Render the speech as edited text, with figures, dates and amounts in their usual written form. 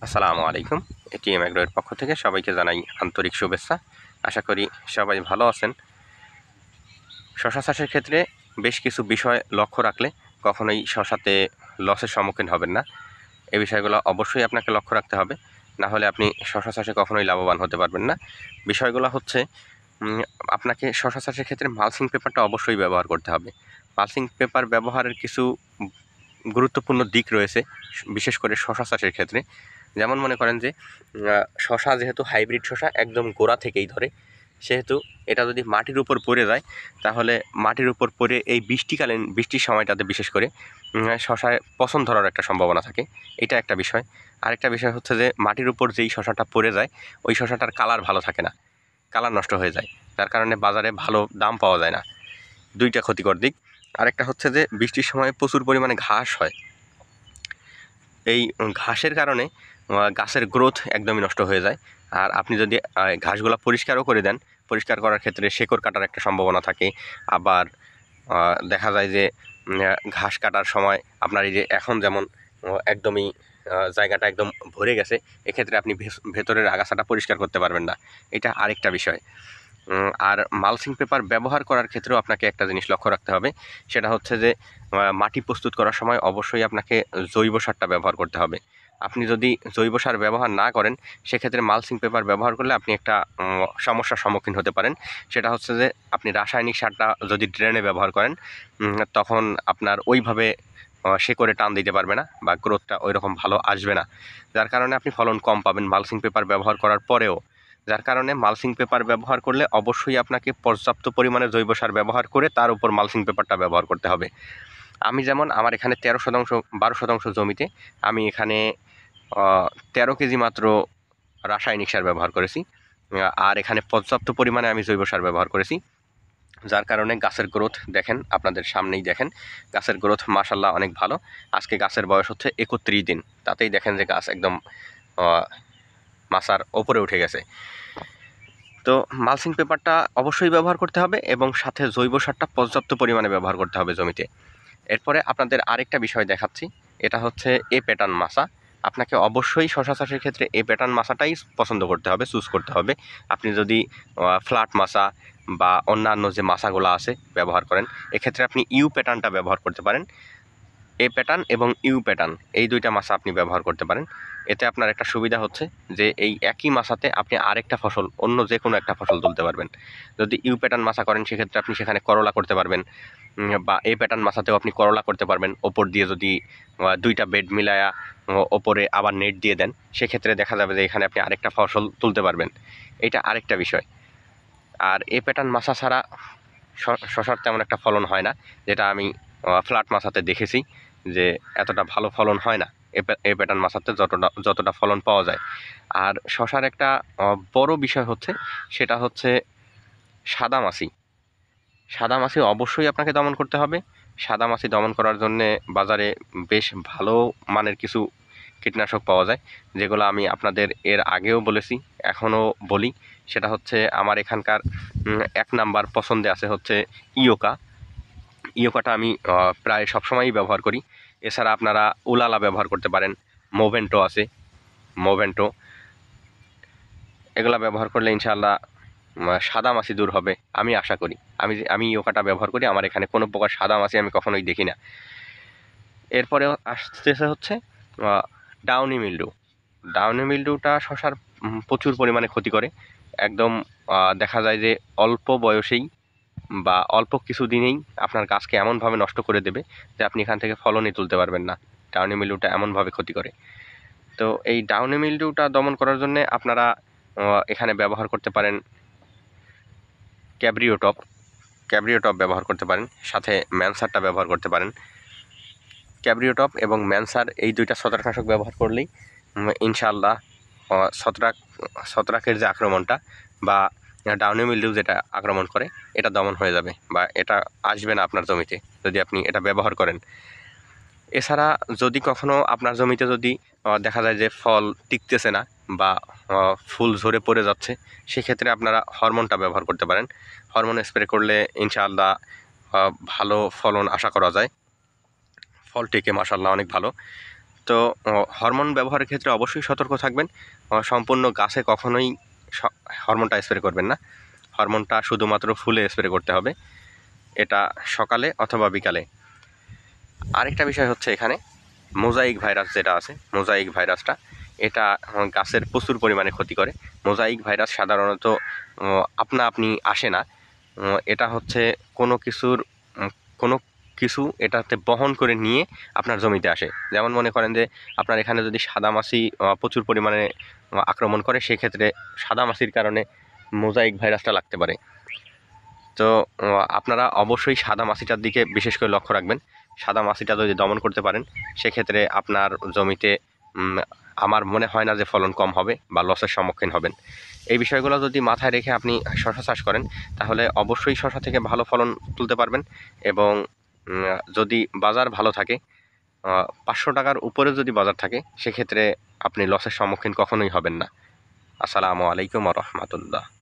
আসসালামু আলাইকুম। এটিএম এগ্রোর পক্ষ থেকে সবাইকে জানাই আন্তরিক শুভেচ্ছা। আশা করি সবাই ভালো আছেন। শশা চাষের ক্ষেত্রে বেশ কিছু বিষয় লক্ষ্য রাখলে কখনোই শশাতে লসের সম্মুখীন হবেন না। এই বিষয়গুলো অবশ্যই আপনাকে লক্ষ্য রাখতে হবে, না হলে আপনি শশা চাষে কখনোই লাভবান হতে পারবেন না। বিষয়গুলো হচ্ছে আপনাকে শশা চাষের ক্ষেত্রে মালচিং পেপারটা অবশ্যই ব্যবহার করতে হবে। মালচিং পেপার ব্যবহারের কিছু গুরুত্বপূর্ণ দিক রয়েছে, বিশেষ করে শশা চাষের ক্ষেত্রে। যেমন মনে করেন যে শশা যেহেতু হাইব্রিড শশা একদম গোড়া থেকেই ধরে, সেহেতু এটা যদি মাটির উপর পড়ে যায় তাহলে মাটির উপর পড়ে এই বৃষ্টির সময়টাতে বিশেষ করে শশায় পচন ধরার একটা সম্ভাবনা থাকে। এটা একটা বিষয়। আরেকটা বিষয় হচ্ছে যে মাটির উপর যেই শশাটা পড়ে যায় ওই শশাটার কালার ভালো থাকে না, কালার নষ্ট হয়ে যায়, যার কারণে বাজারে ভালো দাম পাওয়া যায় না। দুইটা ক্ষতিকর দিক। আরেকটা হচ্ছে যে বৃষ্টির সময় প্রচুর পরিমাণে ঘাস হয়। এই ঘাসের কারণে গাছের গ্রোথ একদমই নষ্ট হয়ে যায়। আর আপনি যদি ঘাসগুলো পরিষ্কারও করে দেন, পরিষ্কার করার ক্ষেত্রে শেকড় কাটার একটা সম্ভাবনা থাকে। আবার দেখা যায় যে ঘাস কাটার সময় আপনার এই যে এখন যেমন একদমই জায়গাটা একদম ভরে গেছে, এক্ষেত্রে আপনি ভেতরের আগাছাটা পরিষ্কার করতে পারবেন না। এটা আরেকটা বিষয়। আর মালচিং পেপার ব্যবহার করার ক্ষেত্রেও আপনাকে একটা জিনিস লক্ষ্য রাখতে হবে, সেটা হচ্ছে যে মাটি প্রস্তুত করার সময় অবশ্যই আপনাকে জৈব সারটা ব্যবহার করতে হবে। আপনি যদি জৈব সার ব্যবহার না করেন, সেক্ষেত্রে মালচিং পেপার ব্যবহার করলে আপনি একটা সমস্যার সম্মুখীন হতে পারেন। সেটা হচ্ছে যে আপনি রাসায়নিক সারটা যদি ড্রেনে ব্যবহার করেন, তখন আপনার ওইভাবে শেকড়ে টান দিতে পারবে না বা গ্রোথটা ওই রকম ভালো আসবে না, যার কারণে আপনি ফলন কম পাবেন মালচিং পেপার ব্যবহার করার পরেও। যার কারণে মালচিং পেপার ব্যবহার করলে অবশ্যই আপনাকে পর্যাপ্ত পরিমাণে জৈব সার ব্যবহার করে তার উপর মালচিং পেপারটা ব্যবহার করতে হবে। আমি যেমন আমার এখানে 13 শতাংশ জমিতে আমি এখানে 13 কেজি মাত্র রাসায়নিক সার ব্যবহার করেছি। আর এখানে পর্যাপ্ত পরিমাণে আমি জৈব সার ব্যবহার করেছি, যার কারণে গাছের গ্রোথ দেখেন, আপনাদের সামনেই দেখেন গাছের গ্রোথ মাশাল্লাহ অনেক ভালো। আজকে গাছের বয়স হচ্ছে 31 দিন, তাতেই দেখেন যে গাছ একদম মাচার ওপরে উঠে গেছে। তো মালচিং পেপারটা অবশ্যই ব্যবহার করতে হবে এবং সাথে জৈব সারটা পর্যাপ্ত পরিমাণে ব্যবহার করতে হবে জমিতে। এরপরে আপনাদের আরেকটা বিষয় দেখাচ্ছি, এটা হচ্ছে এ প্যাটার্ন মাছা। আপনাকে অবশ্যই শশা চাষের ক্ষেত্রে এ প্যাটার্ন মাছাটাই পছন্দ করতে হবে, চুজ করতে হবে। আপনি যদি ফ্ল্যাট মাছা বা অন্যান্য যে মাছাগুলো আছে ব্যবহার করেন, এক্ষেত্রে আপনি ইউ প্যাটার্নটা ব্যবহার করতে পারেন। এ প্যাটার্ন এবং ইউ প্যাটার্ন এই দুইটা মাছা আপনি ব্যবহার করতে পারেন। এতে আপনার একটা সুবিধা হচ্ছে যে এই একই মাছাতে আপনি আরেকটা ফসল, অন্য যে কোনো একটা ফসল তুলতে পারবেন। যদি ইউ প্যাটার্ন মাছা করেন সেক্ষেত্রে আপনি সেখানে করলা করতে পারবেন, বা এ প্যাটার্ন মাছাতেও আপনি করলা করতে পারবেন। ওপর দিয়ে যদি দুইটা বেড মিলায়া ওপরে আবার নেট দিয়ে দেন, সেক্ষেত্রে দেখা যাবে যে এখানে আপনি আরেকটা ফসল তুলতে পারবেন। এটা আরেকটা বিষয়। আর এ প্যাটার্ন মাছা ছাড়া শশার তেমন একটা ফলন হয় না, যেটা আমি ফ্ল্যাট মাছাতে দেখেছি যে এতটা ভালো ফলন হয় না এ প্যাটার্ন মাছাতে যতটা ফলন পাওয়া যায়। আর শশার একটা বড় বিষয় হচ্ছে, সেটা হচ্ছে সাদামাছি। সাদামাছি অবশ্যই আপনাকে দমন করতে হবে। সাদামাছি দমন করার জন্যে বাজারে বেশ ভালো মানের কিছু কীটনাশক পাওয়া যায়, যেগুলো আমি আপনাদের এর আগেও বলেছি, এখনও বলি। সেটা হচ্ছে আমার এখানকার 1 নাম্বার পছন্দে আছে হচ্ছে ইয়োকা। ইয়োকাটা আমি প্রায় সবসময়ই ব্যবহার করি। এছাড়া আপনারা উলালা ব্যবহার করতে পারেন, মোভেন্টো আছে, মোভেন্টো। এগুলা ব্যবহার করলে ইনশাআল্লাহ সাদামাছি দূর হবে আমি আশা করি। আমি ইয়োকাটা ব্যবহার করি, আমার এখানে কোনো প্রকার সাদামাছি আমি কখনোই দেখি না। এরপরে আসতেছে হচ্ছে ডাউনি মিল্ডু। ডাউনি মিল্ডুটা শশার প্রচুর পরিমাণে ক্ষতি করে। একদম দেখা যায় যে অল্প বয়সেই বা অল্প কিছুদিনেই আপনার গাছকে এমনভাবে নষ্ট করে দেবে যে আপনি এখান থেকে ফলনই তুলতে পারবেন না। ডাউনি মিল্ডুটা এমনভাবে ক্ষতি করে। তো এই ডাউনি মিল্ডুটা দমন করার জন্যে আপনারা এখানে ব্যবহার করতে পারেন ক্যাব্রিওটপ ব্যবহার করতে পারেন, সাথে ম্যানসারটা ব্যবহার করতে পারেন। ক্যাব্রিওটপ এবং ম্যানসার এই দুইটা ছত্রাকনাশক ব্যবহার করলেই ইনশাআল্লাহ ছত্রাকের যে আক্রমণটা বা ডাউনি মিল্ডিউ যেটা আক্রমণ করে এটা দমন হয়ে যাবে, বা এটা আসবে না আপনার জমিতে যদি আপনি এটা ব্যবহার করেন। এছাড়া যদি কখনো আপনার জমিতে যদি দেখা যায় যে ফল টিকতেছে না বা ফুল ঝরে পড়ে যাচ্ছে, সেক্ষেত্রে আপনারা হরমোনটা ব্যবহার করতে পারেন। হরমোন স্প্রে করলে ইনশাআল্লাহ ভালো ফলন আশা করা যায়। ফল টেকে মাশাআল্লাহ অনেক ভালো। তো হরমোন ব্যবহারের ক্ষেত্রে অবশ্যই সতর্ক থাকবেন। সম্পূর্ণ গাছে কখনোই হরমোনটা স্প্রে করবেন না। হরমোনটা শুধুমাত্র ফুলে স্প্রে করতে হবে, এটা সকালে অথবা বিকালে। আরেকটা বিষয় হচ্ছে এখানে মোজাইক ভাইরাস যেটা আছে, মোজাইক ভাইরাসটা এটা গাছের প্রচুর পরিমাণে ক্ষতি করে। মোজাইক ভাইরাস সাধারণত আপনা আপনি আসে না, এটা হচ্ছে কোনো কিছু এটাতে বহন করে নিয়ে আপনার জমিতে আসে। যেমন মনে করেন যে আপনার এখানে যদি সাদামাছি প্রচুর পরিমাণে আক্রমণ করে, সেক্ষেত্রে সাদামাছির কারণে মোজাইক ভাইরাসটা লাগতে পারে। তো আপনারা অবশ্যই সাদামাছিটার দিকে বিশেষ করে লক্ষ্য রাখবেন। সাদামাছিটা যদি দমন করতে পারেন, সেক্ষেত্রে আপনার জমিতে আমার মনে হয় না যে ফলন কম হবে বা লসের সম্মুখীন হবেন। এই বিষয়গুলো যদি মাথায় রেখে আপনি শশা চাষ করেন, তাহলে অবশ্যই শশা থেকে ভালো ফলন তুলতে পারবেন। এবং যদি বাজার ভালো থাকে, 500 টাকার উপরে যদি বাজার থাকে, সেক্ষেত্রে আপনি লসের সম্মুখীন কখনোই হবেন না। আসসালামু আলাইকুম ওয়া রাহমাতুল্লাহ।